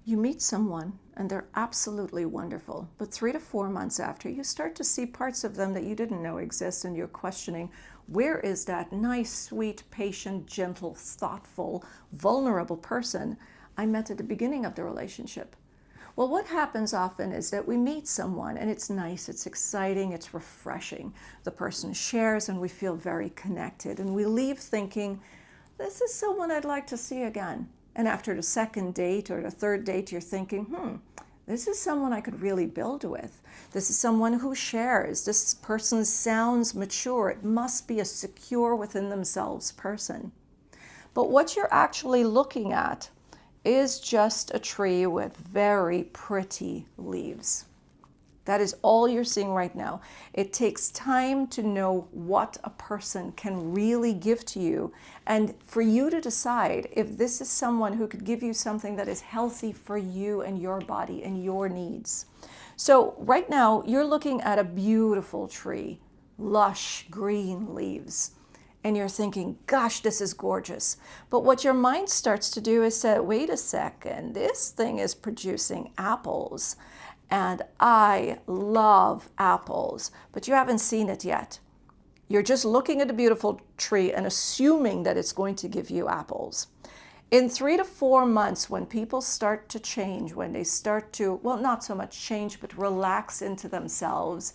You meet someone and they're absolutely wonderful, but 3 to 4 months after, you start to see parts of them that you didn't know exist, and you're questioning, where is that nice, sweet, patient, gentle, thoughtful, vulnerable person I met at the beginning of the relationship? Well, what happens often is that we meet someone and it's nice, it's exciting, it's refreshing. The person shares and we feel very connected, and we leave thinking, this is someone I'd like to see again. And after the second date or the third date, you're thinking, this is someone I could really build with. This is someone who shares. This person sounds mature. It must be a secure within themselves person. But what you're actually looking at is just a tree with very pretty leaves. That is all you're seeing right now. It takes time to know what a person can really give to you, and for you to decide if this is someone who could give you something that is healthy for you and your body and your needs. So right now, you're looking at a beautiful tree, lush green leaves, and you're thinking, gosh, this is gorgeous. But what your mind starts to do is say, wait a second, this thing is producing apples. And I love apples, but you haven't seen it yet. You're just looking at a beautiful tree and assuming that it's going to give you apples. In 3 to 4 months, when people start to change, when they start to, well, not so much change, but relax into themselves,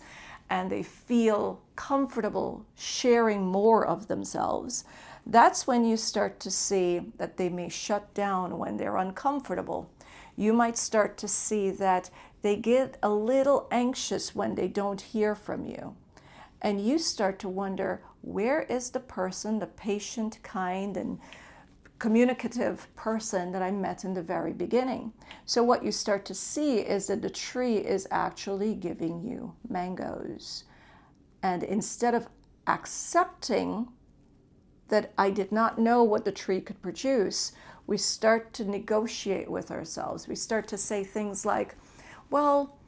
and they feel comfortable sharing more of themselves, that's when you start to see that they may shut down when they're uncomfortable. You might start to see that they get a little anxious when they don't hear from you. And you start to wonder, where is the person, the patient, kind, and communicative person that I met in the very beginning? So what you start to see is that the tree is actually giving you mangoes. And instead of accepting that I did not know what the tree could produce, we start to negotiate with ourselves. We start to say things like, well,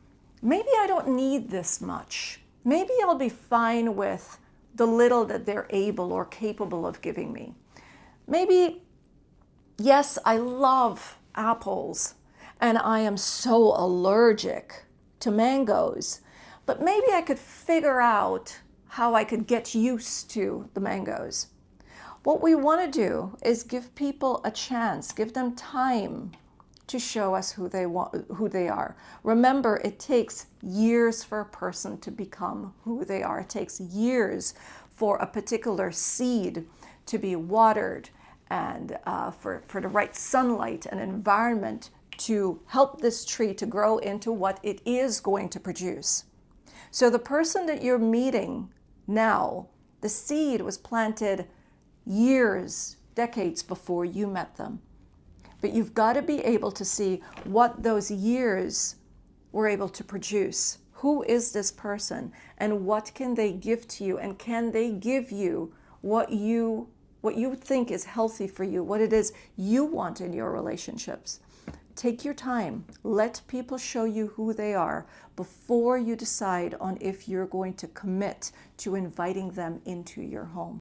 maybe I don't need this much. Maybe I'll be fine with the little that they're able or capable of giving me. Maybe, yes, I love apples and I am so allergic to mangoes, but maybe I could figure out how I could get used to the mangoes. What we want to do is give people a chance, give them time to show us who they are. Remember, it takes years for a person to become who they are. It takes years for a particular seed to be watered and for the right sunlight and environment to help this tree to grow into what it is going to produce. So the person that you're meeting now, the seed was planted years, decades before you met them. But you've got to be able to see what those years were able to produce. Who is this person and what can they give to you? And can they give you what you think is healthy for you, what it is you want in your relationships? Take your time. Let people show you who they are before you decide on if you're going to commit to inviting them into your home.